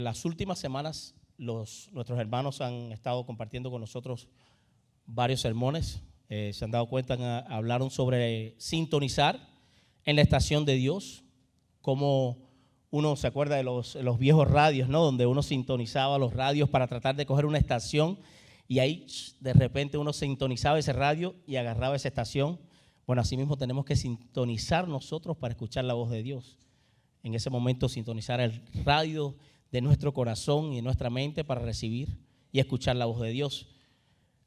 las últimas semanas nuestros hermanos han estado compartiendo con nosotros varios sermones. Se han dado cuenta, hablaron sobre sintonizar en la estación de Dios, como uno se acuerda de los viejos radios, ¿no? Donde uno sintonizaba los radios para tratar de coger una estación y ahí de repente uno sintonizaba ese radio y agarraba esa estación. Bueno, así mismo tenemos que sintonizar nosotros para escuchar la voz de Dios. En ese momento sintonizar el radio de nuestro corazón y de nuestra mente para recibir y escuchar la voz de Dios.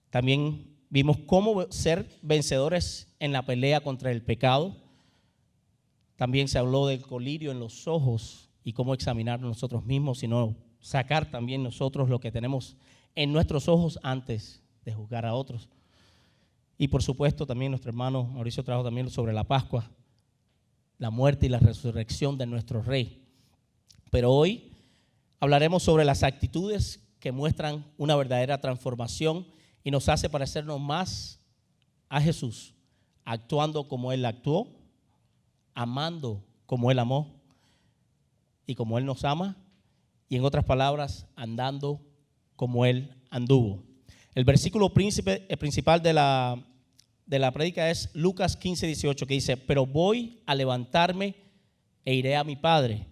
También vimos cómo ser vencedores en la pelea contra el pecado. También se habló del colirio en los ojos y cómo examinar nosotros mismos, sino sacar también nosotros lo que tenemos en nuestros ojos antes de juzgar a otros. Y por supuesto también nuestro hermano Mauricio trajo también sobre la Pascua, la muerte y la resurrección de nuestro Rey. Pero hoy hablaremos sobre las actitudes que muestran una verdadera transformación y nos hace parecernos más a Jesús, actuando como Él actuó, amando como Él amó y como Él nos ama, y en otras palabras, andando como Él anduvo. El versículo principal de la prédica es Lucas 15:18, que dice: pero voy a levantarme e iré a mi Padre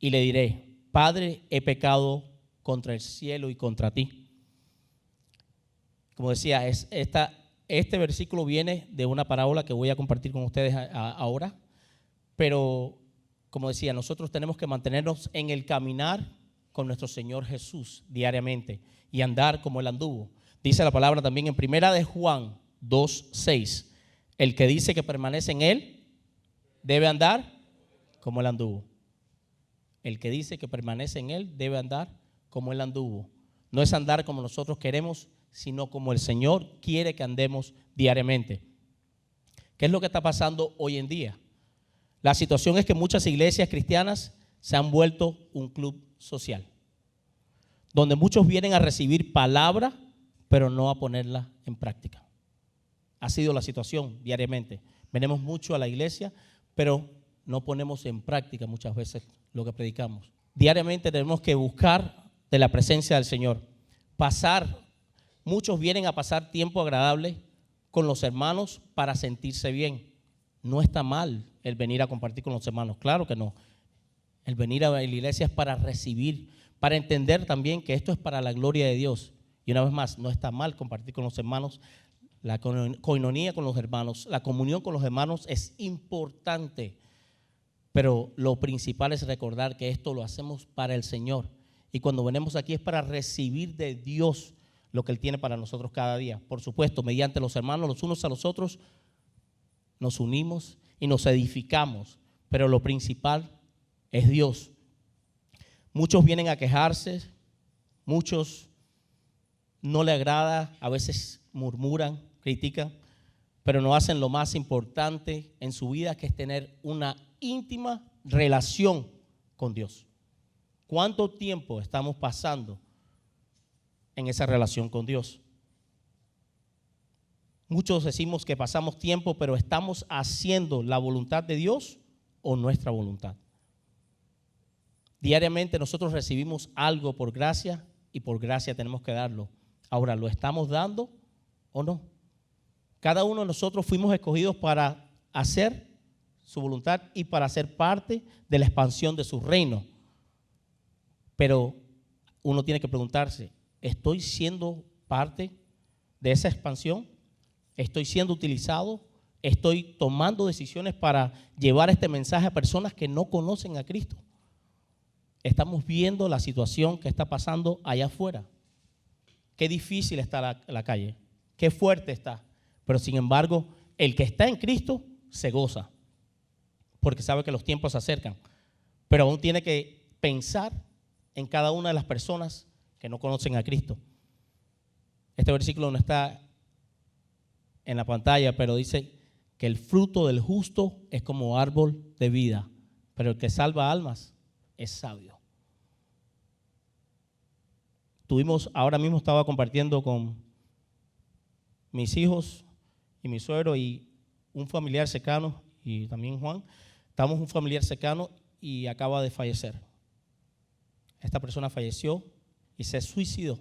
y le diré: Padre, he pecado contra el cielo y contra ti. Como decía, este versículo viene de una parábola que voy a compartir con ustedes ahora, pero como decía, nosotros tenemos que mantenernos en el caminar con nuestro Señor Jesús diariamente y andar como Él anduvo. Dice la palabra también en Primera de Juan 2:6, el que dice que permanece en Él debe andar como Él anduvo. El que dice que permanece en Él debe andar como Él anduvo. No es andar como nosotros queremos, sino como el Señor quiere que andemos diariamente. ¿Qué es lo que está pasando hoy en día? La situación es que muchas iglesias cristianas se han vuelto un club social, donde muchos vienen a recibir palabra, pero no a ponerla en práctica. Ha sido la situación diariamente. Venimos mucho a la iglesia, pero no ponemos en práctica muchas veces lo que predicamos. Diariamente tenemos que buscar de la presencia del Señor. Muchos vienen a pasar tiempo agradable con los hermanos para sentirse bien. No está mal el venir a compartir con los hermanos, claro que no. El venir a la iglesia es para recibir, para entender también que esto es para la gloria de Dios. Y una vez más, no está mal compartir con los hermanos. La coinonía con los hermanos, la comunión con los hermanos es importante, pero lo principal es recordar que esto lo hacemos para el Señor. Y cuando venimos aquí es para recibir de Dios lo que Él tiene para nosotros cada día. Por supuesto, mediante los hermanos, los unos a los otros, nos unimos y nos edificamos, pero lo principal es Dios. Muchos vienen a quejarse, muchos no le agrada, a veces murmuran, critican, pero no hacen lo más importante en su vida, que es tener una íntima relación con Dios. ¿Cuánto tiempo estamos pasando en esa relación con Dios? Muchos decimos que pasamos tiempo, pero ¿estamos haciendo la voluntad de Dios o nuestra voluntad? Diariamente nosotros recibimos algo por gracia y por gracia tenemos que darlo. Ahora, ¿lo estamos dando o no? Cada uno de nosotros fuimos escogidos para hacer su voluntad y para ser parte de la expansión de su reino. Pero uno tiene que preguntarse, ¿estoy siendo parte de esa expansión? ¿Estoy siendo utilizado? ¿Estoy tomando decisiones para llevar este mensaje a personas que no conocen a Cristo? Estamos viendo la situación que está pasando allá afuera. Qué difícil está la calle, qué fuerte está. Pero sin embargo, el que está en Cristo se goza, porque sabe que los tiempos se acercan. Pero aún tiene que pensar en cada una de las personas que no conocen a Cristo. Este versículo no está en la pantalla, pero dice que el fruto del justo es como árbol de vida, pero el que salva almas es sabio. Ahora mismo estaba compartiendo con mis hijos y mi suegro y un familiar cercano, y también Juan. Estamos un familiar cercano y acaba de fallecer. esta persona falleció y se suicidó.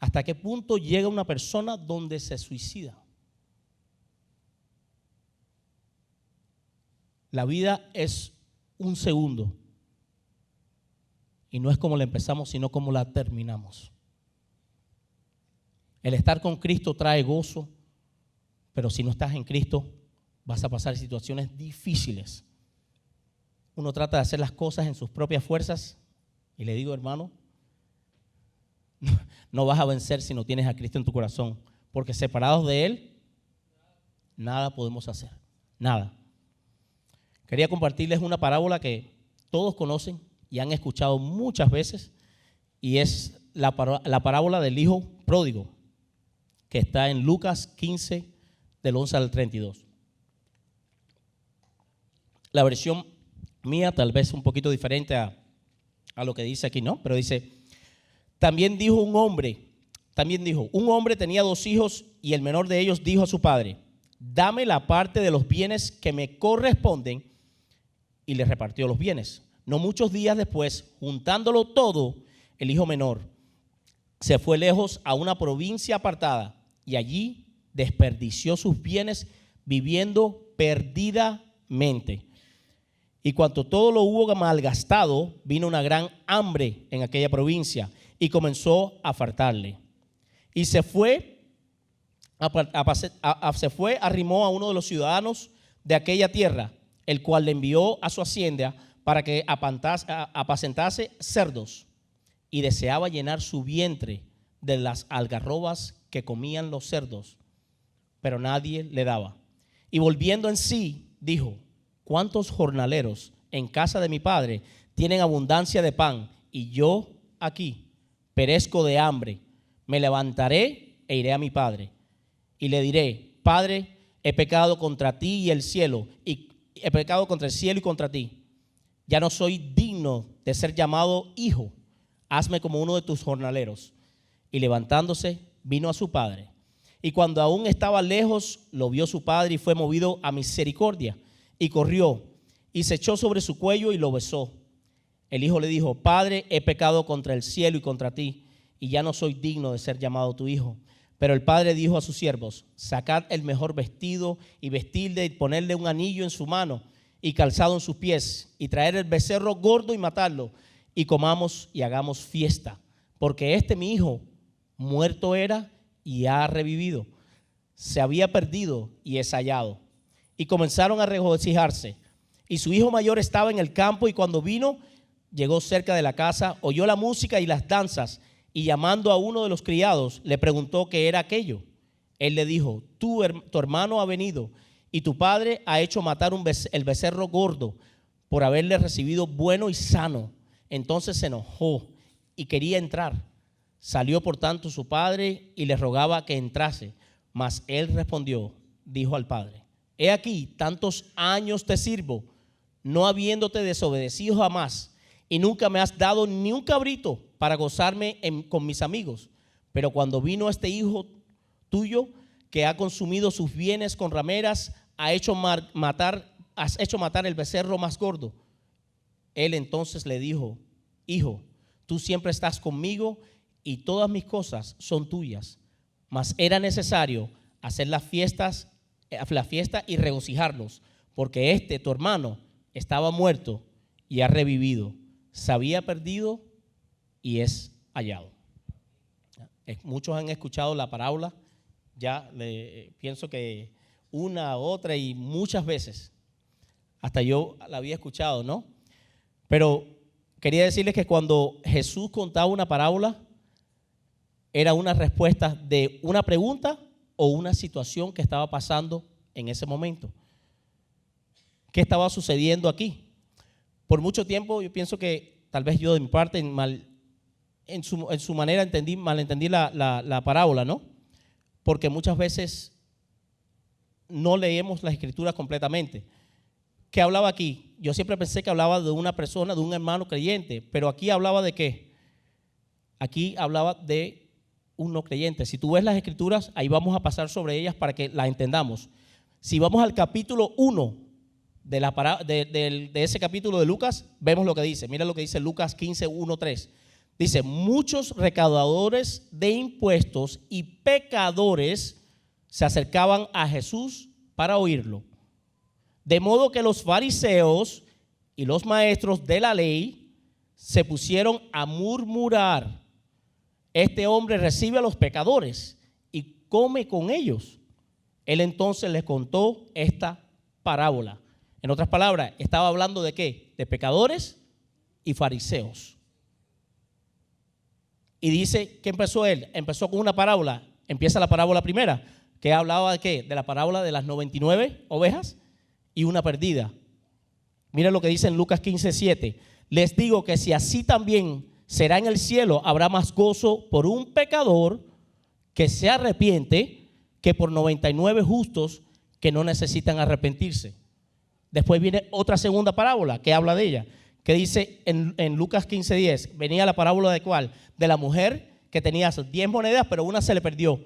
¿Hasta qué punto llega una persona donde se suicida? La vida es un segundo. Y no es como la empezamos, sino como la terminamos. El estar con Cristo trae gozo, pero si no estás en Cristo, vas a pasar situaciones difíciles. Uno trata de hacer las cosas en sus propias fuerzas y le digo, hermano, no vas a vencer si no tienes a Cristo en tu corazón, porque separados de Él, nada podemos hacer, nada. Quería compartirles una parábola que todos conocen y han escuchado muchas veces, y es la parábola del hijo pródigo, que está en Lucas 15, del 11 al 32. La versión mía tal vez un poquito diferente a lo que dice aquí, ¿no? Pero dice, un hombre tenía 2 hijos y el menor de ellos dijo a su padre, dame la parte de los bienes que me corresponden, y le repartió los bienes. No muchos días después, juntándolo todo, el hijo menor se fue lejos a una provincia apartada y allí desperdició sus bienes viviendo perdidamente. Y cuando todo lo hubo malgastado, vino una gran hambre en aquella provincia y comenzó a faltarle. Y arrimó a uno de los ciudadanos de aquella tierra, el cual le envió a su hacienda para que apacentase cerdos, y deseaba llenar su vientre de las algarrobas que comían los cerdos, pero nadie le daba. Y volviendo en sí, dijo, ¿cuántos jornaleros en casa de mi padre tienen abundancia de pan, y yo aquí perezco de hambre? Me levantaré e iré a mi padre, y le diré, Padre, he pecado contra ti y el cielo, y he pecado contra el cielo y contra ti. Ya no soy digno de ser llamado hijo. Hazme como uno de tus jornaleros. Y levantándose, vino a su padre. Y cuando aún estaba lejos, lo vio su padre y fue movido a misericordia. Y corrió y se echó sobre su cuello y lo besó. El hijo le dijo, Padre, he pecado contra el cielo y contra ti, y ya no soy digno de ser llamado tu hijo. Pero el padre dijo a sus siervos, sacad el mejor vestido y vestidle y ponerle un anillo en su mano y calzado en sus pies, y traer el becerro gordo y matarlo, y comamos y hagamos fiesta, porque este mi hijo muerto era y ha revivido, se había perdido y es hallado. Y comenzaron a regocijarse. Y su hijo mayor estaba en el campo, y cuando vino, llegó cerca de la casa, oyó la música y las danzas, y llamando a uno de los criados, le preguntó qué era aquello. Él le dijo, tu hermano ha venido, y tu padre ha hecho matar el becerro gordo por haberle recibido bueno y sano. Entonces se enojó y quería entrar. Salió por tanto su padre y le rogaba que entrase. Mas él respondió, dijo al padre, he aquí, tantos años te sirvo, no habiéndote desobedecido jamás, y nunca me has dado ni un cabrito para gozarme con mis amigos. Pero cuando vino este hijo tuyo, que ha consumido sus bienes con rameras, has hecho matar el becerro más gordo. Él entonces le dijo, hijo, tú siempre estás conmigo y todas mis cosas son tuyas. Mas era necesario hacer la fiesta y regocijarnos, porque tu hermano, estaba muerto y ha revivido, se había perdido y es hallado. Muchos han escuchado la parábola, pienso que una, otra y muchas veces, hasta yo la había escuchado, ¿no? Pero quería decirles que cuando Jesús contaba una parábola, era una respuesta de una pregunta o una situación que estaba pasando en ese momento. ¿Qué estaba sucediendo aquí? Por mucho tiempo yo pienso que tal vez yo de mi parte en su manera malentendí la parábola, ¿no? Porque muchas veces no leemos la escritura completamente. ¿Qué hablaba aquí? Yo siempre pensé que hablaba de una persona, de un hermano creyente, pero aquí hablaba de ¿qué? Aquí hablaba de un no creyente. Si tú ves las escrituras, ahí vamos a pasar sobre ellas para que las entendamos. Si vamos al capítulo 1 de ese capítulo de Lucas, vemos lo que dice. Mira lo que dice Lucas 15:1-3. Dice, muchos recaudadores de impuestos y pecadores se acercaban a Jesús para oírlo. De modo que los fariseos y los maestros de la ley se pusieron a murmurar: este hombre recibe a los pecadores y come con ellos. Él entonces les contó esta parábola. En otras palabras, estaba hablando ¿de qué? De pecadores y fariseos. Y dice que empezó él. Empezó con una parábola. Empieza la parábola primera, que hablaba de qué? De la parábola de las 99 ovejas y una perdida. Mira lo que dice en Lucas 15:7. Les digo que si así también será en el cielo, habrá más gozo por un pecador que se arrepiente que por 99 justos que no necesitan arrepentirse. Después viene otra segunda parábola que habla de ella, que dice en Lucas 15:10, venía la parábola de ¿cuál? De la mujer que tenía 10 monedas, pero una se le perdió.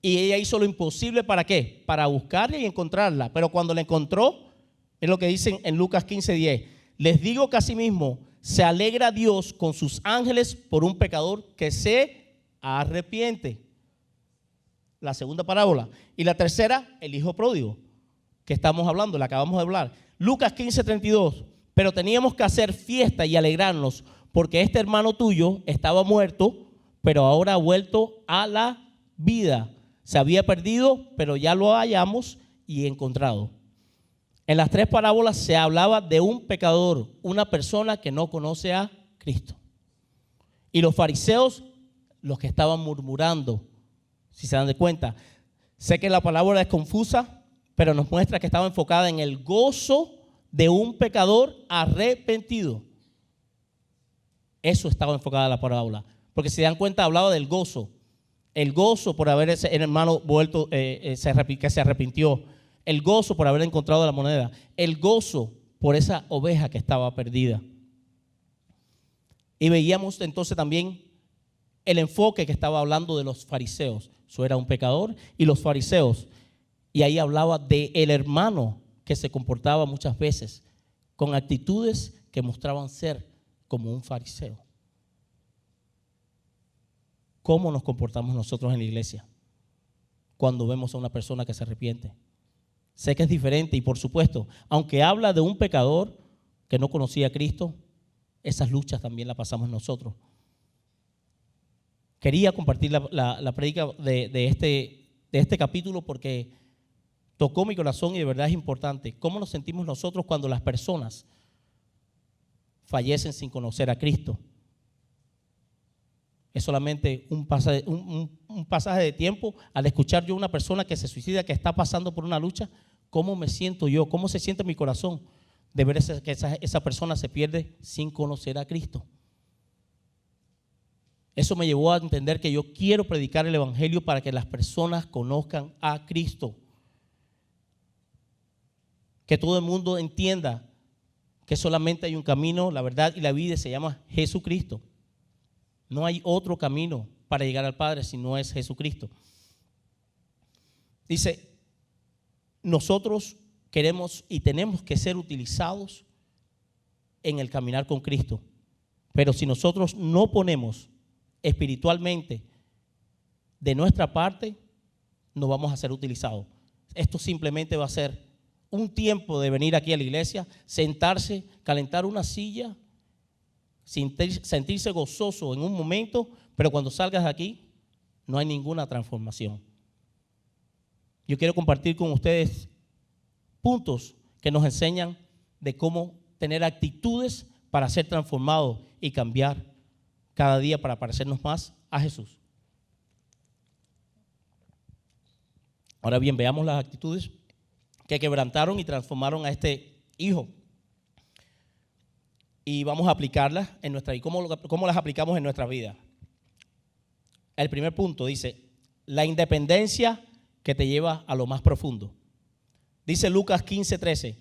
Y ella hizo lo imposible, ¿para qué? Para buscarla y encontrarla. Pero cuando la encontró, es lo que dicen en Lucas 15:10. Les digo que asimismo se alegra Dios con sus ángeles por un pecador que se arrepiente. La segunda parábola. Y la tercera, el hijo pródigo, que estamos hablando, la acabamos de hablar. Lucas 15:32. Pero teníamos que hacer fiesta y alegrarnos, porque este hermano tuyo estaba muerto, pero ahora ha vuelto a la vida. Se había perdido, pero ya lo hallamos y encontrado. En las tres parábolas se hablaba de un pecador, una persona que no conoce a Cristo. Y los fariseos, los que estaban murmurando, si se dan de cuenta. Sé que la palabra es confusa, pero nos muestra que estaba enfocada en el gozo de un pecador arrepentido. Eso estaba enfocada la parábola. Porque si se dan cuenta, hablaba del gozo. El gozo por haber ese hermano vuelto, que se arrepintió. El gozo por haber encontrado la moneda. El gozo por esa oveja que estaba perdida. Y veíamos entonces también el enfoque que estaba hablando de los fariseos. Eso era un pecador y los fariseos. Y ahí hablaba del hermano que se comportaba muchas veces con actitudes que mostraban ser como un fariseo. ¿Cómo nos comportamos nosotros en la iglesia cuando vemos a una persona que se arrepiente? Sé que es diferente y por supuesto, aunque habla de un pecador que no conocía a Cristo, esas luchas también las pasamos nosotros. Quería compartir la prédica de este capítulo porque tocó mi corazón y de verdad es importante. ¿Cómo nos sentimos nosotros cuando las personas fallecen sin conocer a Cristo? Es solamente un pasaje de tiempo al escuchar yo a una persona que se suicida, que está pasando por una lucha. ¿Cómo me siento yo? ¿Cómo se siente mi corazón de ver que esa persona se pierde sin conocer a Cristo? Eso me llevó a entender que yo quiero predicar el evangelio para que las personas conozcan a Cristo. Que todo el mundo entienda que solamente hay un camino, la verdad y la vida, se llama Jesucristo. No hay otro camino para llegar al Padre si no es Jesucristo. Dice, nosotros queremos y tenemos que ser utilizados en el caminar con Cristo. Pero si nosotros no ponemos espiritualmente de nuestra parte, no vamos a ser utilizados. Esto simplemente va a ser un tiempo de venir aquí a la iglesia, sentarse, calentar una silla, sentirse gozoso en un momento, pero cuando salgas de aquí no hay ninguna transformación. Yo quiero compartir con ustedes puntos que nos enseñan de cómo tener actitudes para ser transformados y cambiar cada día para parecernos más a Jesús. Ahora bien, veamos las actitudes que quebrantaron y transformaron a este hijo. Y vamos a aplicarlas en nuestra vida. ¿Cómo las aplicamos en nuestra vida? El primer punto dice, la independencia que te lleva a lo más profundo. Dice Lucas 15:13,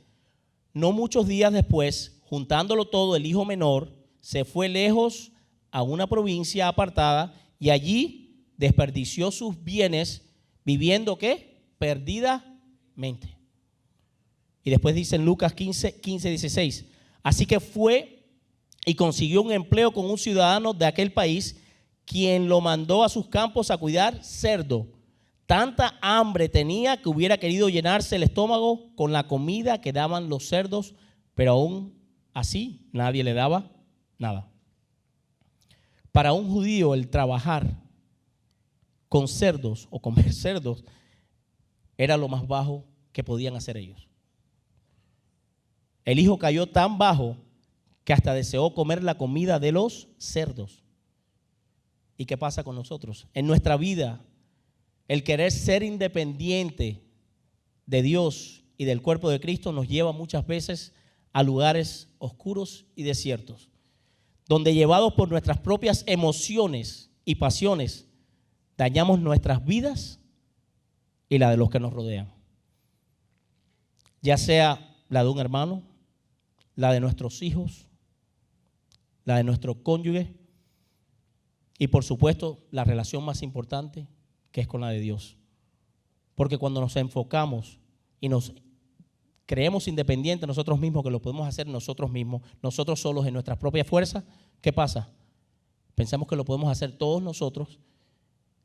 no muchos días después, juntándolo todo, el hijo menor se fue lejos a una provincia apartada y allí desperdició sus bienes viviendo ¿qué? Perdidamente. Y después dice en Lucas 15:16. Así que fue y consiguió un empleo con un ciudadano de aquel país, quien lo mandó a sus campos a cuidar cerdo. Tanta hambre tenía que hubiera querido llenarse el estómago con la comida que daban los cerdos, pero aún así nadie le daba nada. Para un judío el trabajar con cerdos o comer cerdos era lo más bajo que podían hacer ellos. El hijo cayó tan bajo que hasta deseó comer la comida de los cerdos. ¿Y qué pasa con nosotros? En nuestra vida, el querer ser independiente de Dios y del cuerpo de Cristo nos lleva muchas veces a lugares oscuros y desiertos, donde llevados por nuestras propias emociones y pasiones, dañamos nuestras vidas y la de los que nos rodean. Ya sea la de un hermano, la de nuestros hijos, la de nuestro cónyuge y por supuesto la relación más importante, que es con la de Dios. Porque cuando nos enfocamos y nos creemos independientes nosotros mismos, que lo podemos hacer nosotros mismos, nosotros solos en nuestras propias fuerzas, ¿qué pasa? Pensamos que lo podemos hacer todos nosotros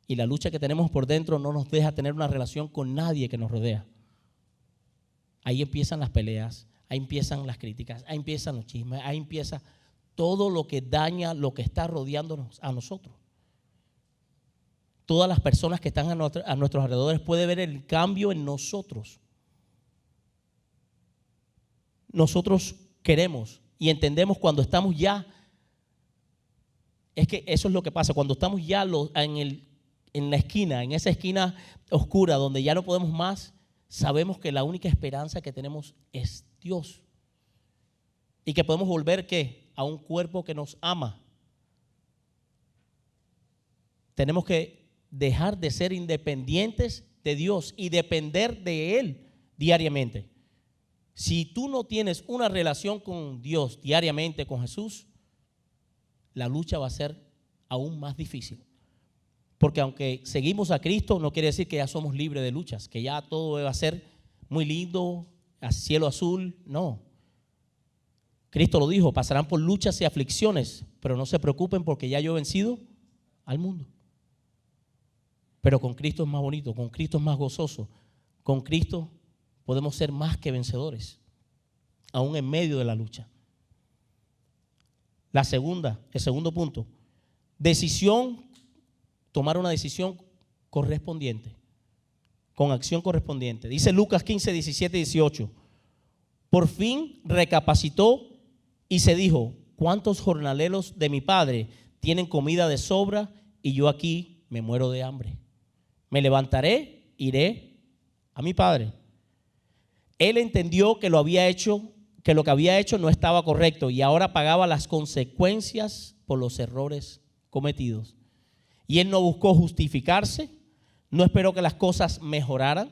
y la lucha que tenemos por dentro no nos deja tener una relación con nadie que nos rodea. Ahí empiezan las peleas, ahí empiezan las críticas, ahí empiezan los chismes, ahí empieza todo lo que daña lo que está rodeándonos a nosotros. Todas las personas que están a nuestros alrededores pueden ver el cambio en nosotros. Nosotros queremos y entendemos cuando estamos ya, es que eso es lo que pasa, cuando estamos ya en la esquina, en esa esquina oscura donde ya no podemos más, sabemos que la única esperanza que tenemos es Dios. Y que podemos volver, ¿qué? A un cuerpo que nos ama. Tenemos que dejar de ser independientes de Dios y depender de Él diariamente. Si tú no tienes una relación con Dios diariamente, con Jesús, la lucha va a ser aún más difícil. Porque aunque seguimos a Cristo, no quiere decir que ya somos libres de luchas, que ya todo va a ser muy lindo, a cielo azul. No. Cristo lo dijo, pasarán por luchas y aflicciones, pero no se preocupen porque ya yo he vencido al mundo. Pero con Cristo es más bonito, con Cristo es más gozoso. Con Cristo podemos ser más que vencedores, aún en medio de la lucha. El segundo punto, tomar una decisión correspondiente, con acción correspondiente. Dice Lucas 15, 17 y 18. Por fin recapacitó y se dijo, ¿cuántos jornaleros de mi padre tienen comida de sobra y yo aquí me muero de hambre? Me levantaré, iré a mi padre. Él entendió que lo que había hecho no estaba correcto y ahora pagaba las consecuencias por los errores cometidos. Y él no buscó justificarse, no esperó que las cosas mejoraran,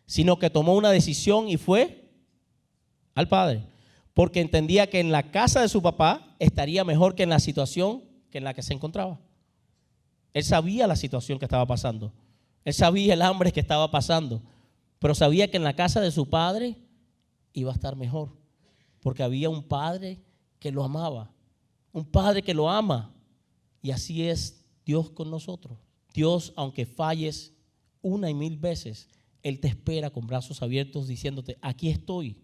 sino que tomó una decisión y fue al padre, porque entendía que en la casa de su papá estaría mejor que en la situación que en la que se encontraba. Él sabía la situación que estaba pasando, él sabía el hambre que estaba pasando, pero sabía que en la casa de su padre iba a estar mejor, porque había un padre que lo amaba, un padre que lo ama. Y así es Dios con nosotros. Dios, aunque falles una y mil veces, Él te espera con brazos abiertos diciéndote, aquí estoy.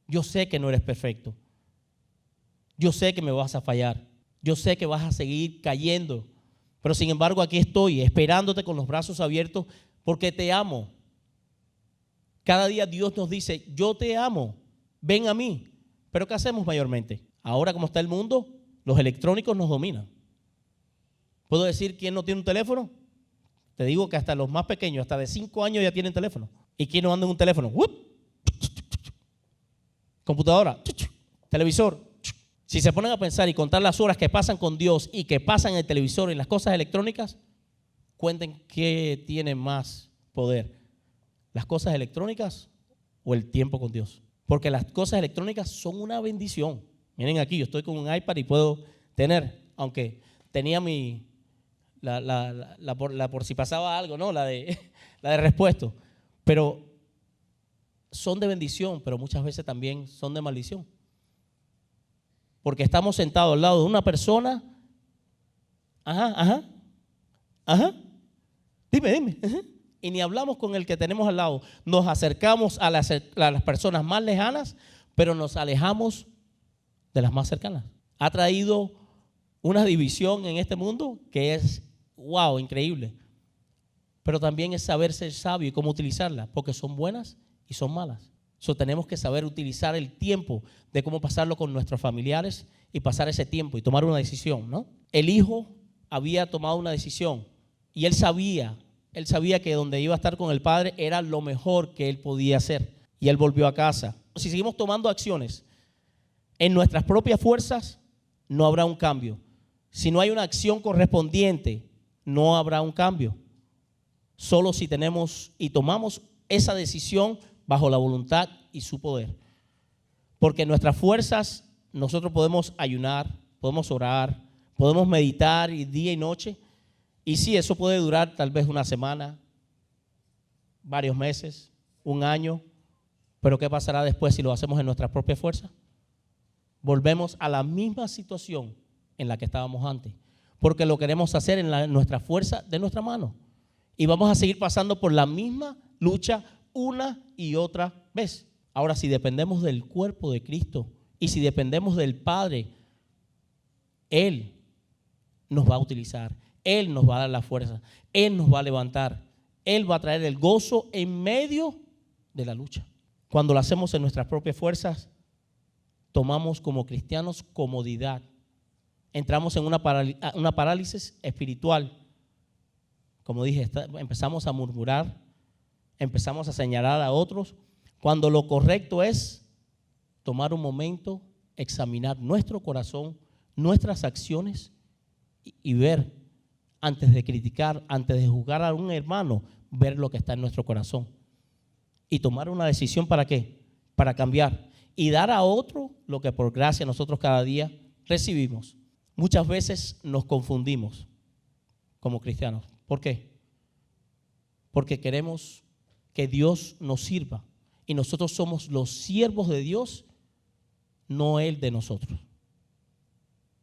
Yo sé que no eres perfecto. Yo sé que me vas a fallar. Yo sé que vas a seguir cayendo. Pero sin embargo aquí estoy esperándote con los brazos abiertos porque te amo. Cada día Dios nos dice, yo te amo, ven a mí. Pero ¿qué hacemos mayormente? Ahora como está el mundo, los electrónicos nos dominan. ¿Puedo decir quién no tiene un teléfono? Te digo que hasta los más pequeños, hasta de 5 años ya tienen teléfono. ¿Y quién no anda en un teléfono? ¡Wup! Computadora, televisor. Si se ponen a pensar y contar las horas que pasan con Dios y que pasan en el televisor y en las cosas electrónicas, cuenten qué tiene más poder, las cosas electrónicas o el tiempo con Dios. Porque las cosas electrónicas son una bendición. Miren aquí, yo estoy con un iPad y puedo tener, aunque tenía la por si pasaba algo, ¿no? La de repuesto. Pero son de bendición, pero muchas veces también son de maldición. Porque estamos sentados al lado de una persona. Dime. Y ni hablamos con el que tenemos al lado. Nos acercamos a las personas más lejanas, pero nos alejamos de las más cercanas. Ha traído una división en este mundo que es, wow, increíble. Pero también es saber ser sabio y cómo utilizarla, porque son buenas y son malas. Tenemos que saber utilizar el tiempo de cómo pasarlo con nuestros familiares y pasar ese tiempo y tomar una decisión, ¿no? El hijo había tomado una decisión y él sabía que donde iba a estar con el padre era lo mejor que él podía hacer, y él volvió a casa. Si seguimos tomando acciones en nuestras propias fuerzas, no habrá un cambio. Si no hay una acción correspondiente, no habrá un cambio. Solo si tenemos y tomamos esa decisión bajo la voluntad y su poder. Porque en nuestras fuerzas nosotros podemos ayunar, podemos orar, podemos meditar día y noche. Y sí, eso puede durar tal vez una semana, varios meses, un año. Pero ¿qué pasará después si lo hacemos en nuestras propias fuerzas? Volvemos a la misma situación en la que estábamos antes. Porque lo queremos hacer en nuestra fuerza de nuestra mano. Y vamos a seguir pasando por la misma lucha una y otra vez. Ahora, si dependemos del cuerpo de Cristo y si dependemos del Padre, Él nos va a utilizar, Él nos va a dar la fuerza, Él nos va a levantar, Él va a traer el gozo en medio de la lucha. Cuando lo hacemos en nuestras propias fuerzas, tomamos como cristianos comodidad. Entramos en una parálisis espiritual. Como dije, empezamos a murmurar, empezamos a señalar a otros, cuando lo correcto es tomar un momento, examinar nuestro corazón, nuestras acciones y ver, antes de criticar, antes de juzgar a un hermano, ver lo que está en nuestro corazón y tomar una decisión. ¿Para qué? Para cambiar y dar a otro lo que por gracia nosotros cada día recibimos. Muchas veces nos confundimos como cristianos. ¿Por qué? Porque queremos que Dios nos sirva y nosotros somos los siervos de Dios, no Él de nosotros.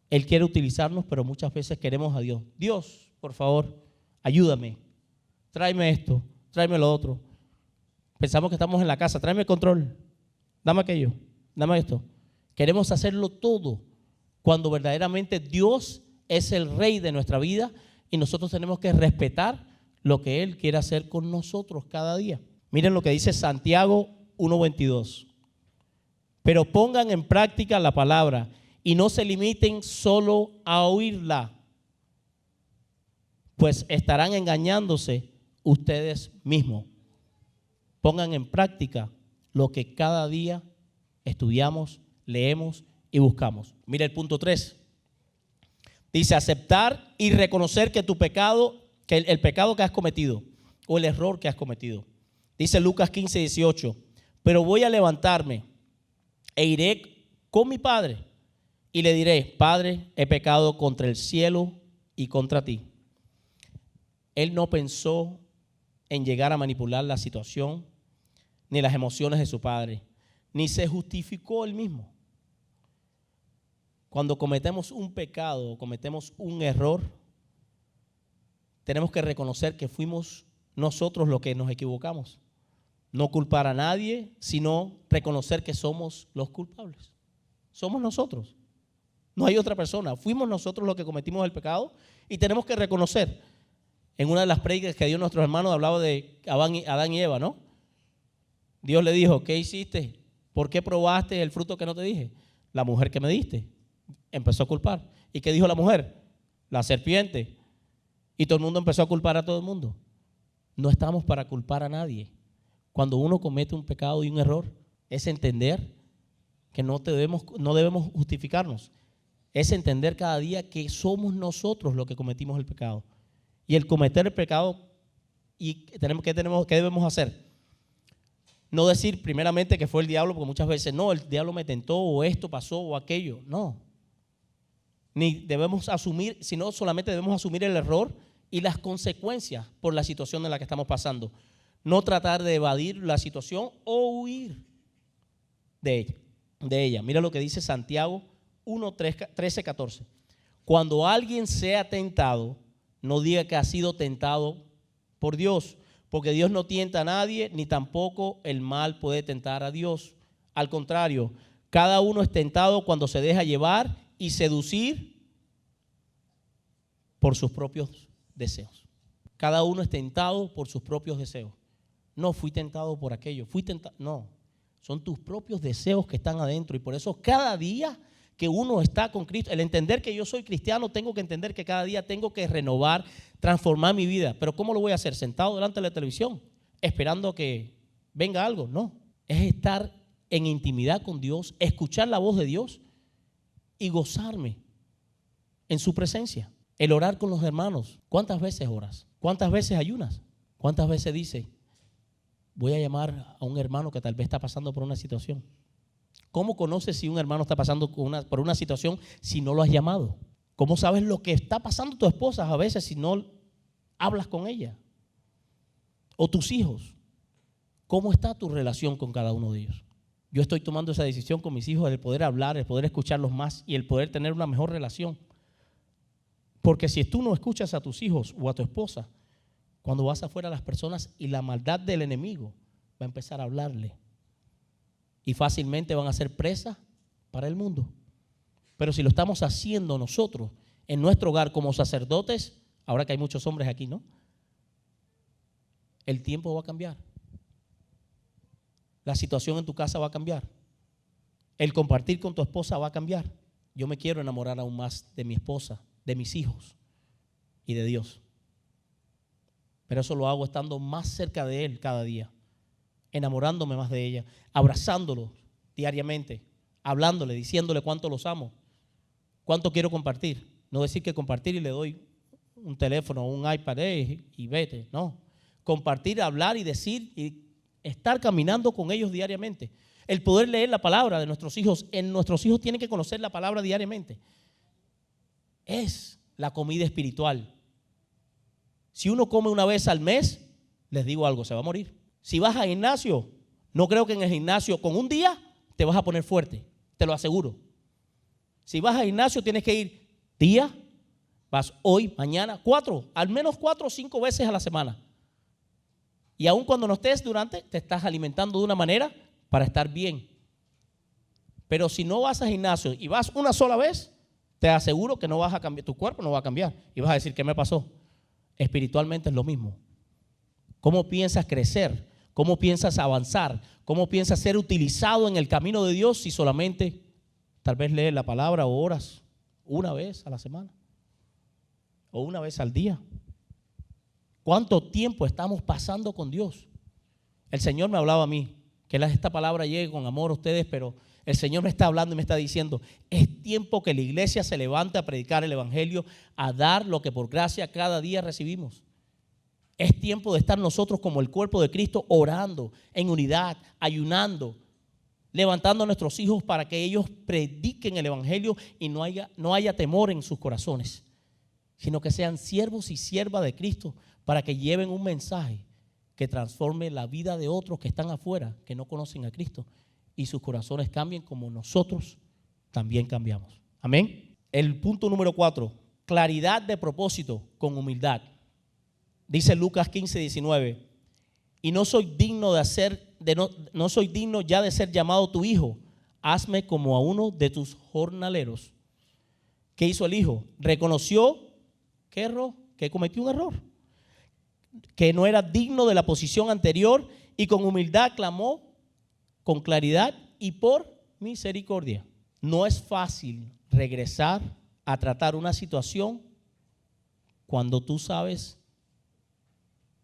Él quiere utilizarnos, pero muchas veces queremos a Dios. Dios, por favor, ayúdame, tráeme esto, tráeme lo otro. Pensamos que estamos en la casa, tráeme el control, dame aquello, dame esto. Queremos hacerlo todo, cuando verdaderamente Dios es el Rey de nuestra vida y nosotros tenemos que respetar lo que Él quiere hacer con nosotros cada día. Miren lo que dice Santiago 1:22. Pero pongan en práctica la palabra y no se limiten solo a oírla, pues estarán engañándose ustedes mismos. Pongan en práctica lo que cada día estudiamos, leemos y buscamos. Mira el punto 3. Dice aceptar y reconocer que tu pecado, que el pecado que has cometido o el error que has cometido. Dice Lucas 15:18. Pero voy a levantarme e iré con mi padre y le diré: Padre, he pecado contra el cielo y contra ti. Él no pensó en llegar a manipular la situación ni las emociones de su padre, ni se justificó él mismo. Cuando cometemos un pecado, cometemos un error, tenemos que reconocer que fuimos nosotros los que nos equivocamos. No culpar a nadie, sino reconocer que somos los culpables. Somos nosotros. No hay otra persona. Fuimos nosotros los que cometimos el pecado y tenemos que reconocer. En una de las prédicas que dio nuestros hermanos hablaba de Adán y Eva, ¿no? Dios le dijo: ¿qué hiciste? ¿Por qué probaste el fruto que no te dije? La mujer que me diste. Empezó a culpar. ¿Y qué dijo la mujer? La serpiente. Y todo el mundo empezó a culpar a todo el mundo. No estamos para culpar a nadie. Cuando uno comete un pecado y un error, es entender que no debemos justificarnos. Es entender cada día que somos nosotros los que cometimos el pecado. Y el cometer el pecado, ¿qué debemos hacer? No decir primeramente que fue el diablo, porque muchas veces no, el diablo me tentó, o esto pasó, o aquello. No. Ni debemos asumir, sino solamente debemos asumir el error y las consecuencias por la situación en la que estamos pasando. No tratar de evadir la situación o huir de ella. Mira lo que dice Santiago 1, 13, 14. Cuando alguien sea tentado, no diga que ha sido tentado por Dios, porque Dios no tienta a nadie, ni tampoco el mal puede tentar a Dios. Al contrario, cada uno es tentado cuando se deja llevar y seducir por sus propios deseos. Cada uno es tentado por sus propios deseos. No fui tentado por aquello, fui tentado. No, son tus propios deseos que están adentro. Y por eso cada día que uno está con Cristo, el entender que yo soy cristiano, tengo que entender que cada día tengo que renovar, transformar mi vida. Pero ¿cómo lo voy a hacer? ¿Sentado delante de la televisión? ¿Esperando que venga algo? No, es estar en intimidad con Dios, escuchar la voz de Dios y gozarme en su presencia. El orar con los hermanos. ¿Cuántas veces oras? ¿Cuántas veces ayunas? ¿Cuántas veces dices, voy a llamar a un hermano que tal vez está pasando por una situación? ¿Cómo conoces si un hermano está pasando por una situación si no lo has llamado? ¿Cómo sabes lo que está pasando tu esposa a veces si no hablas con ella? O tus hijos. ¿Cómo está tu relación con cada uno de ellos? Yo estoy tomando esa decisión con mis hijos, el poder hablar, el poder escucharlos más y el poder tener una mejor relación. Porque si tú no escuchas a tus hijos o a tu esposa, cuando vas afuera a las personas y la maldad del enemigo va a empezar a hablarle. Y fácilmente van a ser presas para el mundo. Pero si lo estamos haciendo nosotros en nuestro hogar como sacerdotes, ahora que hay muchos hombres aquí, ¿no? El tiempo va a cambiar. La situación en tu casa va a cambiar. El compartir con tu esposa va a cambiar. Yo me quiero enamorar aún más de mi esposa, de mis hijos y de Dios. Pero eso lo hago estando más cerca de Él cada día, enamorándome más de ella, abrazándolo diariamente, hablándole, diciéndole cuánto los amo, cuánto quiero compartir. No decir que compartir y le doy un teléfono o un iPad y vete, no. Compartir, hablar y decir y estar caminando con ellos diariamente. El poder leer la palabra de nuestros hijos. Nuestros hijos tienen que conocer la palabra diariamente. Es la comida espiritual. Si uno come una vez al mes, les digo algo, se va a morir. Si vas al gimnasio, no creo que en el gimnasio con un día te vas a poner fuerte, te lo aseguro. Si vas al gimnasio tienes que ir día, vas hoy, mañana, al menos 4 o 5 veces a la semana. Y aun cuando no estés durante, te estás alimentando de una manera para estar bien. Pero si no vas al gimnasio y vas una sola vez, te aseguro que no vas a cambiar, tu cuerpo no va a cambiar. Y vas a decir, ¿qué me pasó? Espiritualmente es lo mismo. ¿Cómo piensas crecer? ¿Cómo piensas avanzar? ¿Cómo piensas ser utilizado en el camino de Dios si solamente tal vez lees la palabra o oras una vez a la semana? O una vez al día. ¿Cuánto tiempo estamos pasando con Dios? El Señor me hablaba a mí, que esta palabra llegue con amor a ustedes, pero el Señor me está hablando y me está diciendo, es tiempo que la iglesia se levante a predicar el evangelio, a dar lo que por gracia cada día recibimos. Es tiempo de estar nosotros como el cuerpo de Cristo orando en unidad, ayunando, levantando a nuestros hijos para que ellos prediquen el evangelio y no haya temor en sus corazones, sino que sean siervos y siervas de Cristo para que lleven un mensaje que transforme la vida de otros que están afuera, que no conocen a Cristo, y sus corazones cambien como nosotros también cambiamos. Amén. El punto número 4, claridad de propósito con humildad. Dice Lucas 15, 19, y no soy digno ya de ser llamado tu hijo, hazme como a uno de tus jornaleros. ¿Qué hizo el hijo? Reconoció que cometió un error, que no era digno de la posición anterior y con humildad clamó con claridad y por misericordia. No es fácil regresar a tratar una situación cuando tú sabes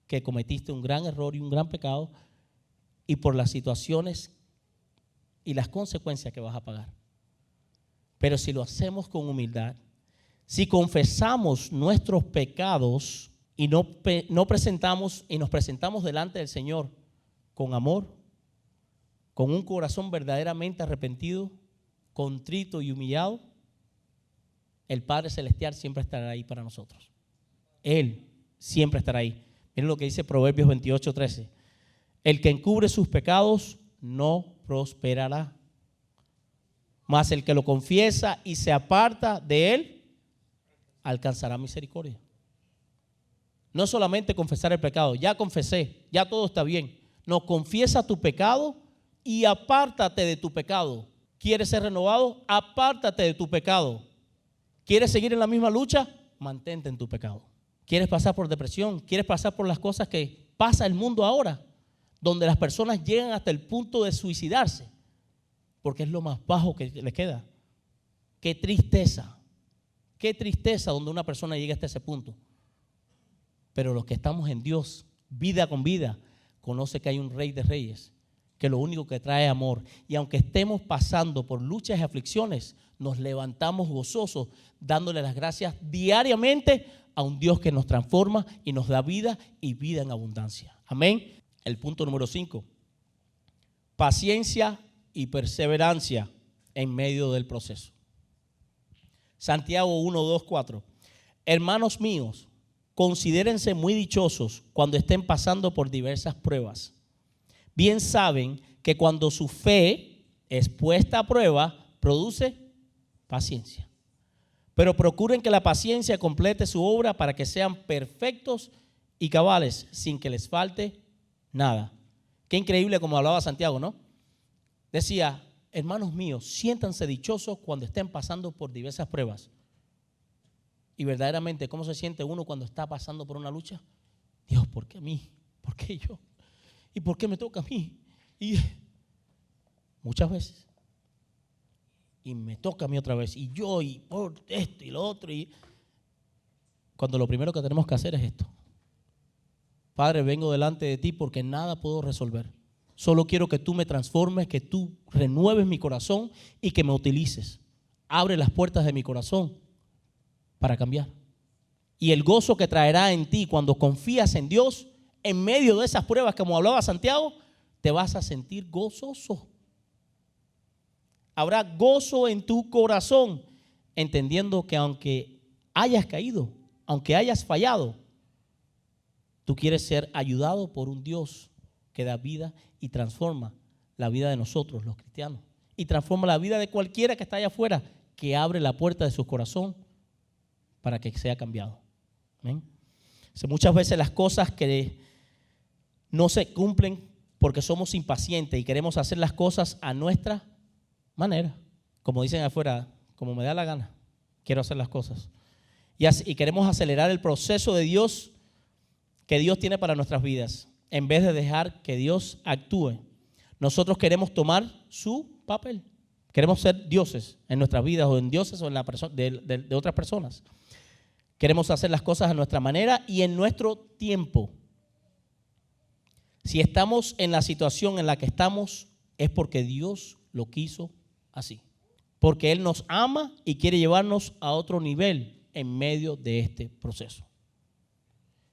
que cometiste un gran error y un gran pecado y por las situaciones y las consecuencias que vas a pagar. Pero si lo hacemos con humildad, si confesamos nuestros pecados y nos presentamos delante del Señor con amor, con un corazón verdaderamente arrepentido, contrito y humillado, el Padre Celestial siempre estará ahí para nosotros. Él siempre estará ahí. Miren lo que dice Proverbios 28, 13. El que encubre sus pecados no prosperará, mas el que lo confiesa y se aparta de él alcanzará misericordia. No solamente confesar el pecado, ya confesé, ya todo está bien. No, confiesa tu pecado y apártate de tu pecado. ¿Quieres ser renovado? Apártate de tu pecado. ¿Quieres seguir en la misma lucha? Mantente en tu pecado. ¿Quieres pasar por depresión? ¿Quieres pasar por las cosas que pasa el mundo ahora? Donde las personas llegan hasta el punto de suicidarse, porque es lo más bajo que les queda. Qué tristeza donde una persona llega hasta ese punto. Pero los que estamos en Dios, vida con vida, conoce que hay un Rey de Reyes, que lo único que trae es amor. Y aunque estemos pasando por luchas y aflicciones, nos levantamos gozosos, dándole las gracias diariamente a un Dios que nos transforma y nos da vida y vida en abundancia. Amén. El punto número 5. Paciencia y perseverancia en medio del proceso. Santiago 1, 2, 4. Hermanos míos, considérense muy dichosos cuando estén pasando por diversas pruebas. Bien saben que cuando su fe es puesta a prueba, produce paciencia. Pero procuren que la paciencia complete su obra para que sean perfectos y cabales, sin que les falte nada. Qué increíble como hablaba Santiago, ¿no? Decía, hermanos míos, siéntanse dichosos cuando estén pasando por diversas pruebas. Y verdaderamente, ¿cómo se siente uno cuando está pasando por una lucha? Dios, ¿por qué a mí? ¿Por qué yo? ¿Y por qué me toca a mí? Y muchas veces. Y me toca a mí otra vez. Y yo, y por esto y lo otro. Y cuando lo primero que tenemos que hacer es esto. Padre, vengo delante de ti porque nada puedo resolver. Solo quiero que tú me transformes, que tú renueves mi corazón y que me utilices. Abre las puertas de mi corazón para cambiar. Y el gozo que traerá en ti cuando confías en Dios, en medio de esas pruebas, como hablaba Santiago, te vas a sentir gozoso. Habrá gozo en tu corazón, entendiendo que aunque hayas caído, aunque hayas fallado, tú quieres ser ayudado por un Dios que da vida y transforma la vida de nosotros, los cristianos, y transforma la vida de cualquiera que está allá afuera, que abre la puerta de su corazón para que sea cambiado. ¿Amén? Muchas veces las cosas que no se cumplen porque somos impacientes y queremos hacer las cosas a nuestra manera, como dicen afuera, como me da la gana, quiero hacer las cosas. Y queremos acelerar el proceso de Dios que Dios tiene para nuestras vidas, en vez de dejar que Dios actúe. Nosotros queremos tomar su papel. Queremos ser dioses en nuestras vidas o en dioses o en la de otras personas. Queremos hacer las cosas a nuestra manera y en nuestro tiempo. Si estamos en la situación en la que estamos, es porque Dios lo quiso así. Porque Él nos ama y quiere llevarnos a otro nivel en medio de este proceso.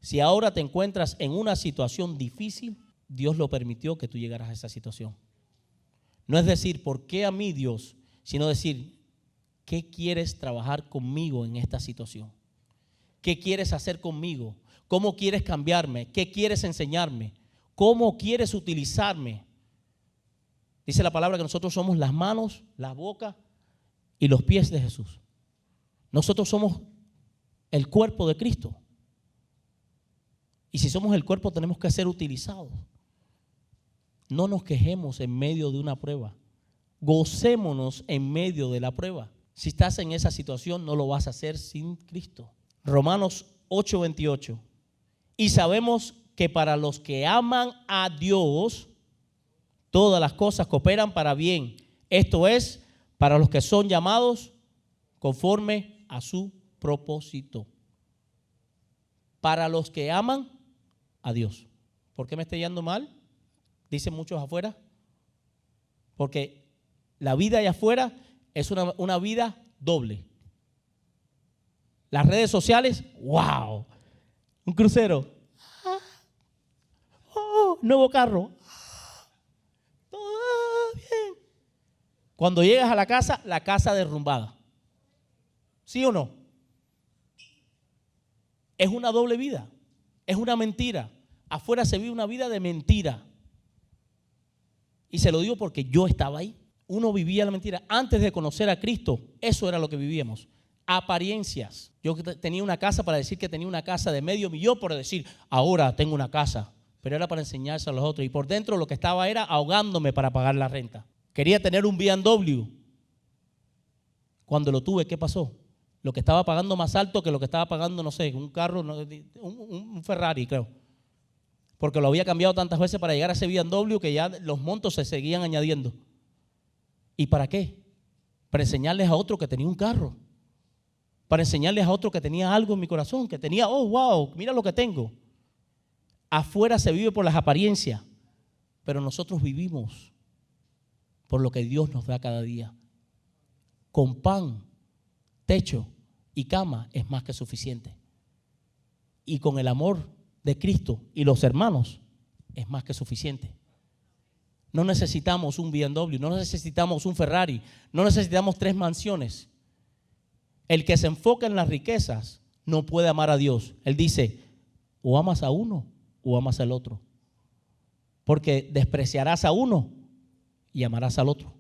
Si ahora te encuentras en una situación difícil, Dios lo permitió que tú llegaras a esa situación. No es decir, ¿por qué a mí Dios? Sino decir, ¿qué quieres trabajar conmigo en esta situación? ¿Qué quieres hacer conmigo? ¿Cómo quieres cambiarme? ¿Qué quieres enseñarme? ¿Cómo quieres utilizarme? Dice la palabra que nosotros somos las manos, la boca y los pies de Jesús. Nosotros somos el cuerpo de Cristo. Y si somos el cuerpo, tenemos que ser utilizados. No nos quejemos en medio de una prueba. Gocémonos en medio de la prueba. Si estás en esa situación, no lo vas a hacer sin Cristo. Romanos 8:28. Y sabemos que para los que aman a Dios, todas las cosas cooperan para bien. Esto es, para los que son llamados conforme a su propósito. Para los que aman a Dios. ¿Por qué me estoy yendo mal? Dicen muchos afuera. Porque la vida allá afuera es una vida doble. Las redes sociales, wow. Un crucero. Nuevo carro. Todo bien. Cuando llegas a la casa derrumbada. ¿Sí o no? Es una doble vida. Es una mentira. Afuera se vive una vida de mentira. Y se lo digo porque yo estaba ahí. Uno vivía la mentira. Antes de conocer a Cristo, eso era lo que vivíamos. Apariencias. Yo tenía una casa para decir que tenía una casa de $500,000 por decir, ahora tengo una casa. Pero era para enseñarse a los otros. Y por dentro lo que estaba era ahogándome para pagar la renta. Quería tener un BMW. Cuando lo tuve, ¿qué pasó? Lo que estaba pagando más alto que lo que estaba pagando, no sé, un carro, un Ferrari, creo. Porque lo había cambiado tantas veces para llegar a ese BMW que ya los montos se seguían añadiendo. ¿Y para qué? Para enseñarles a otro que tenía un carro. Para enseñarles a otro que tenía algo en mi corazón, que tenía, oh, wow, mira lo que tengo. Afuera se vive por las apariencias, pero nosotros vivimos por lo que Dios nos da cada día. Con pan, techo y cama es más que suficiente. Y con el amor de Cristo y los hermanos es más que suficiente. No necesitamos un BMW, no necesitamos un Ferrari, no necesitamos 3 mansiones. El que se enfoca en las riquezas no puede amar a Dios. Él dice, o amas a uno o amas al otro. Porque despreciarás a uno y amarás al otro.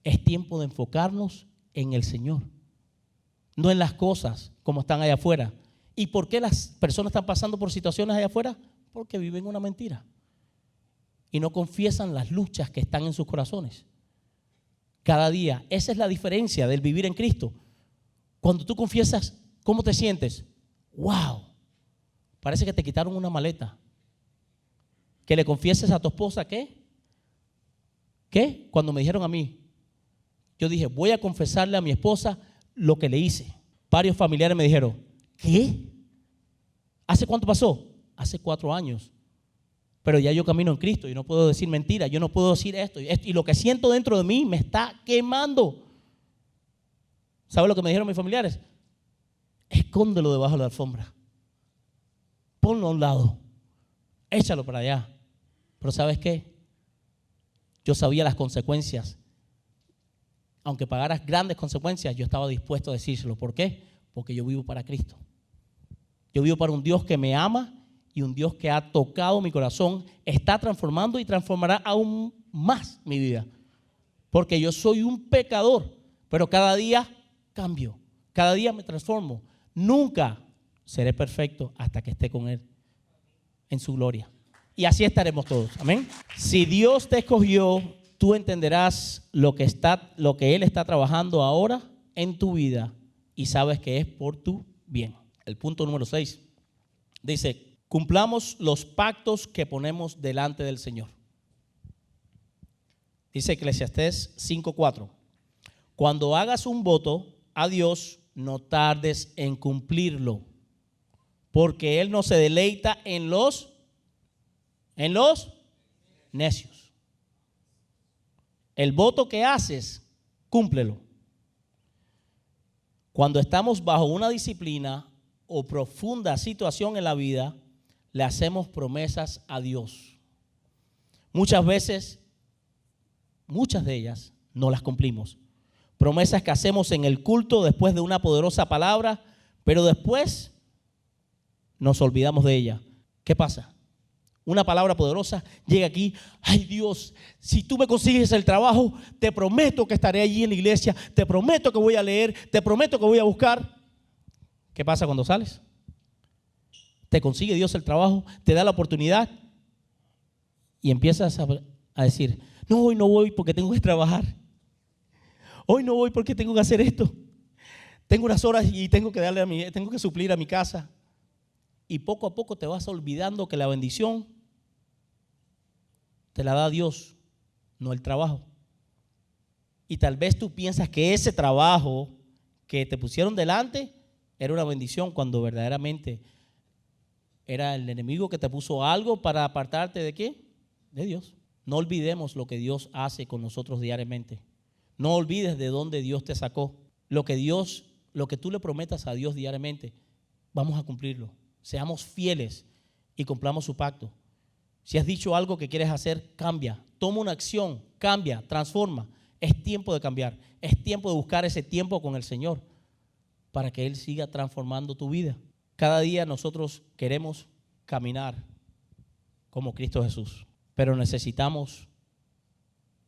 Es tiempo de enfocarnos en el Señor, no en las cosas como están allá afuera. ¿Y por qué las personas están pasando por situaciones allá afuera? Porque viven una mentira y no confiesan las luchas que están en sus corazones. Cada día, esa es la diferencia del vivir en Cristo. Cuando tú confiesas, ¿cómo te sientes? ¡Wow! Parece que te quitaron una maleta. Que le confieses a tu esposa, ¿qué? ¿Qué? Cuando me dijeron a mí, yo dije, voy a confesarle a mi esposa lo que le hice. Varios familiares me dijeron, ¿qué? ¿Hace cuánto pasó? Hace 4 años. Pero ya yo camino en Cristo y no puedo decir mentira, yo no puedo decir esto y lo que siento dentro de mí me está quemando. ¿Sabe lo que me dijeron mis familiares? Escóndelo debajo de la alfombra. Ponlo a un lado. Échalo para allá. Pero ¿sabes qué? Yo sabía las consecuencias. Aunque pagaras grandes consecuencias, yo estaba dispuesto a decírselo. ¿Por qué? Porque yo vivo para Cristo. Yo vivo para un Dios que me ama y un Dios que ha tocado mi corazón, está transformando y transformará aún más mi vida. Porque yo soy un pecador, pero cada día cambio, cada día me transformo. Nunca seré perfecto hasta que esté con Él en su gloria. Y así estaremos todos. Amén. Si Dios te escogió, tú entenderás lo que Él está trabajando ahora en tu vida y sabes que es por tu bien. El punto número 6 dice, cumplamos los pactos que ponemos delante del Señor. Dice Eclesiastés 5:4. Cuando hagas un voto a Dios, no tardes en cumplirlo, porque Él no se deleita en los necios. El voto que haces, cúmplelo. Cuando estamos bajo una disciplina o profunda situación en la vida, le hacemos promesas a Dios. Muchas veces, muchas de ellas, no las cumplimos. Promesas que hacemos en el culto después de una poderosa palabra, pero después nos olvidamos de ella. ¿Qué pasa? Una palabra poderosa llega aquí. Ay Dios, si tú me consigues el trabajo, te prometo que estaré allí en la iglesia, te prometo que voy a leer, te prometo que voy a buscar. ¿Qué pasa cuando sales? Te consigue Dios el trabajo, te da la oportunidad y empiezas a decir, no, hoy no voy porque tengo que trabajar. Hoy no voy porque tengo que hacer esto. Tengo unas horas y tengo que suplir a mi casa. Y poco a poco te vas olvidando que la bendición te la da Dios, no el trabajo. Y tal vez tú piensas que ese trabajo que te pusieron delante era una bendición cuando verdaderamente era el enemigo que te puso algo para apartarte ¿de qué? De Dios. No olvidemos lo que Dios hace con nosotros diariamente. No olvides de dónde Dios te sacó. Lo que tú le prometas a Dios diariamente, vamos a cumplirlo. Seamos fieles y cumplamos su pacto. Si has dicho algo que quieres hacer, cambia. Toma una acción, cambia, transforma. Es tiempo de cambiar. Es tiempo de buscar ese tiempo con el Señor para que Él siga transformando tu vida. Cada día nosotros queremos caminar como Cristo Jesús, pero necesitamos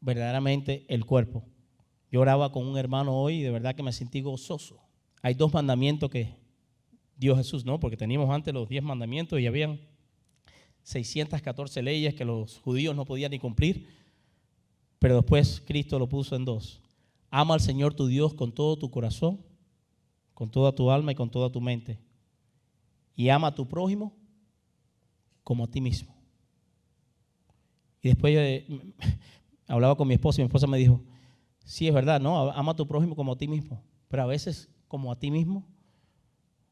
verdaderamente el cuerpo. Yo oraba con un hermano hoy y de verdad que me sentí gozoso. Hay 2 mandamientos que dio Jesús, ¿no? Porque teníamos antes los 10 mandamientos y habían 614 leyes que los judíos no podían ni cumplir. Pero después Cristo lo puso en 2. Ama al Señor tu Dios con todo tu corazón, con toda tu alma y con toda tu mente. Y ama a tu prójimo como a ti mismo. Y después yo hablaba con mi esposa y mi esposa me dijo, sí, es verdad, ¿no? Ama a tu prójimo como a ti mismo. Pero a veces, como a ti mismo,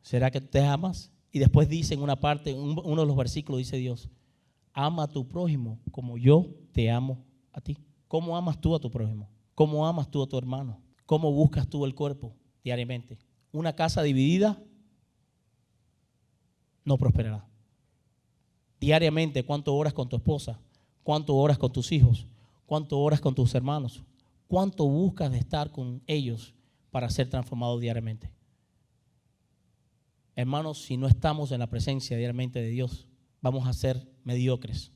¿será que te amas? Y después dice en una parte, uno de los versículos dice Dios, ama a tu prójimo como yo te amo a ti. ¿Cómo amas tú a tu prójimo? ¿Cómo amas tú a tu hermano? ¿Cómo buscas tú el cuerpo diariamente? Una casa dividida no prosperará. Diariamente, ¿cuánto oras con tu esposa? ¿Cuánto oras con tus hijos? ¿Cuánto oras con tus hermanos? ¿Cuánto buscas de estar con ellos para ser transformados diariamente? Hermanos, si no estamos en la presencia diariamente de Dios, vamos a ser mediocres.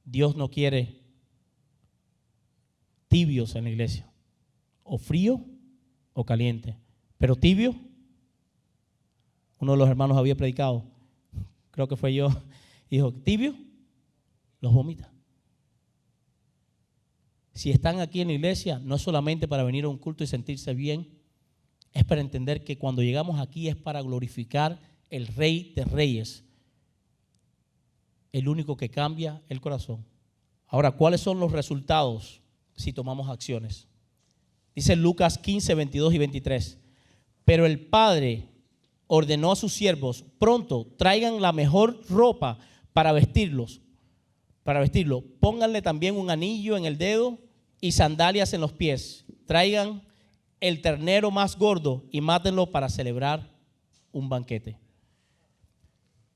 Dios no quiere tibios en la iglesia, o frío o caliente, pero tibio. Uno de los hermanos había predicado, creo que fue yo, dijo, tibio, los vomita. Si están aquí en la iglesia, no es solamente para venir a un culto y sentirse bien, es para entender que cuando llegamos aquí es para glorificar el Rey de Reyes, el único que cambia el corazón. Ahora, ¿cuáles son los resultados si tomamos acciones? Dice Lucas 15, 22 y 23. Pero el Padre ordenó a sus siervos, pronto traigan la mejor ropa para vestirlo. Pónganle también un anillo en el dedo y sandalias en los pies. Traigan el ternero más gordo y mátenlo para celebrar un banquete.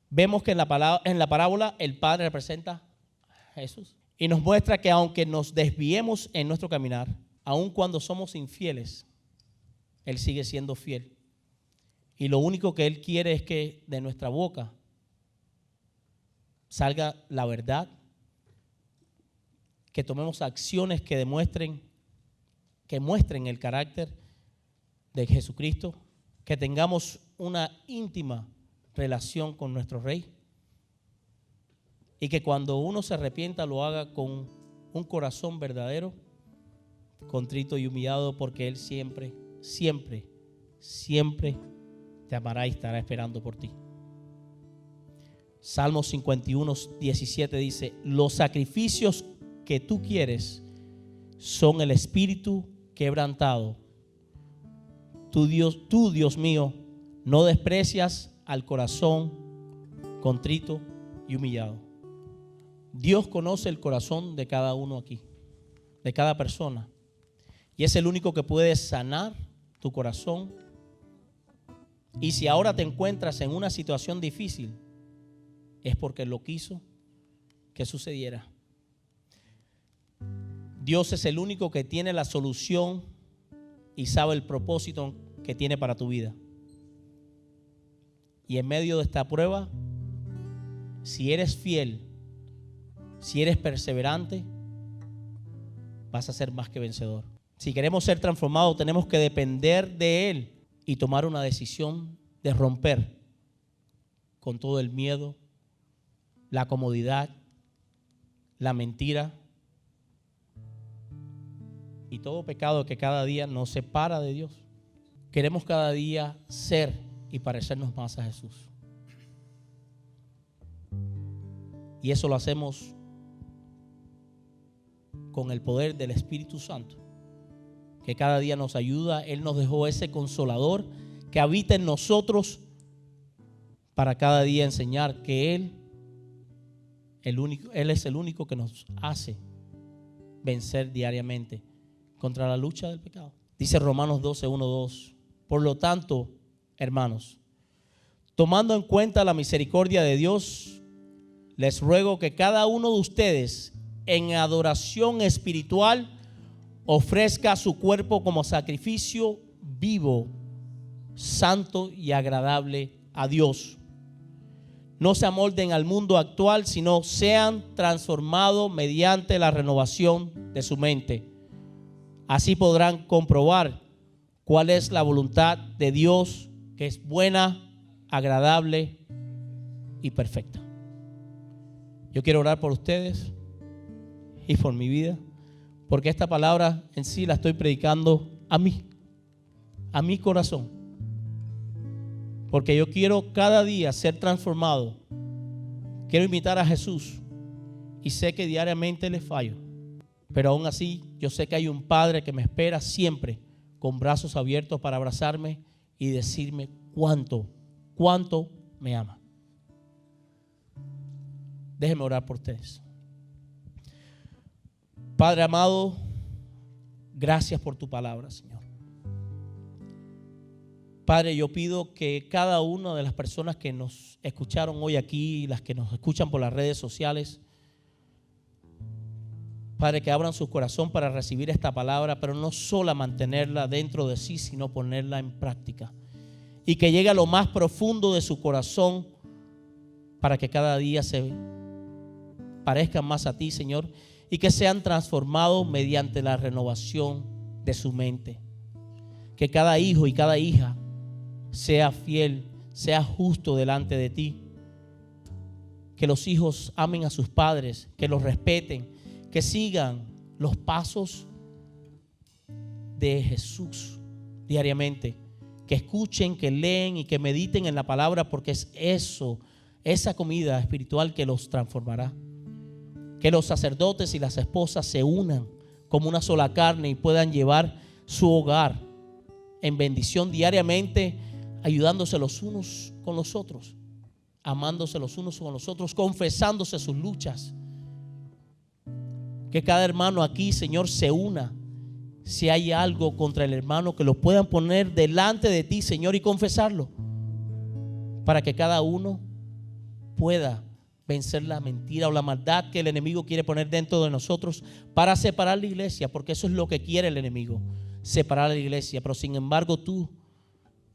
Vemos que en la parábola el Padre representa a Jesús y nos muestra que aunque nos desviemos en nuestro caminar, aun cuando somos infieles, Él sigue siendo fiel. Y lo único que Él quiere es que de nuestra boca salga la verdad, que tomemos acciones que muestren el carácter de Jesucristo, que tengamos una íntima relación con nuestro Rey y que cuando uno se arrepienta lo haga con un corazón verdadero, contrito y humillado, porque Él siempre, siempre, siempre te amará y estará esperando por ti. Salmos 51, 17 dice: los sacrificios que tú quieres son el espíritu quebrantado. Tú, Dios mío, no desprecias al corazón contrito y humillado. Dios conoce el corazón de cada uno aquí, de cada persona, y es el único que puede sanar tu corazón. Y si ahora te encuentras en una situación difícil, es porque lo quiso que sucediera. Dios es el único que tiene la solución y sabe el propósito que tiene para tu vida. Y en medio de esta prueba, si eres fiel, si eres perseverante, vas a ser más que vencedor. Si queremos ser transformados, tenemos que depender de Él y tomar una decisión de romper con todo el miedo, la comodidad, la mentira y todo pecado que cada día nos separa de Dios. Queremos cada día ser y parecernos más a Jesús. Y eso lo hacemos con el poder del Espíritu Santo, que cada día nos ayuda. Él nos dejó ese consolador que habita en nosotros para cada día enseñar que Él es el único que nos hace vencer diariamente contra la lucha del pecado. Dice Romanos 12, 1, 2. Por lo tanto, hermanos, tomando en cuenta la misericordia de Dios, les ruego que cada uno de ustedes en adoración espiritual ofrezca su cuerpo como sacrificio vivo, santo y agradable a Dios. no se amolden al mundo actual, sino sean transformados mediante la renovación de su mente. Así podrán comprobar cuál es la voluntad de Dios, que es buena, agradable y perfecta. Yo quiero orar por ustedes y por mi vida, porque esta palabra en sí la estoy predicando a mí, a mi corazón. Porque yo quiero cada día ser transformado. Quiero imitar a Jesús. Y sé que diariamente le fallo. Pero aún así, yo sé que hay un Padre que me espera siempre con brazos abiertos para abrazarme y decirme cuánto me ama. Déjenme orar por ustedes. Padre amado, gracias por tu palabra, Señor. Padre, yo pido que cada una de las personas que nos escucharon hoy aquí, las que nos escuchan por las redes sociales, Padre, que abran su corazón para recibir esta palabra, pero no solo mantenerla dentro de sí, sino ponerla en práctica. Y que llegue a lo más profundo de su corazón para que cada día se parezcan más a ti, Señor, y que sean transformados mediante la renovación de su mente. Que cada hijo y cada hija sea fiel, sea justo delante de ti. Que los hijos amen a sus padres, que los respeten, que sigan los pasos de Jesús diariamente. Que escuchen, que leen y que mediten en la palabra, porque es eso, esa comida espiritual que los transformará. Que los sacerdotes y las esposas se unan como una sola carne y puedan llevar su hogar en bendición diariamente, ayudándose los unos con los otros, amándose los unos con los otros, confesándose sus luchas. Que cada hermano aquí, Señor, se una. Si hay algo contra el hermano, que lo puedan poner delante de ti, Señor, y confesarlo, para que cada uno pueda vencer la mentira o la maldad que el enemigo quiere poner dentro de nosotros para separar la iglesia, porque eso es lo que quiere el enemigo, separar la iglesia. Pero sin embargo tú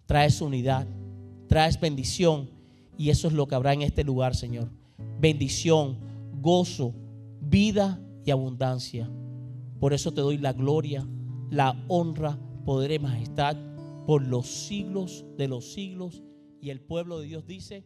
traes unidad, traes bendición, y eso es lo que habrá en este lugar, Señor. Bendición, gozo, vida y abundancia. Por eso te doy la gloria, la honra, poder y majestad por los siglos de los siglos. Y el pueblo de Dios dice: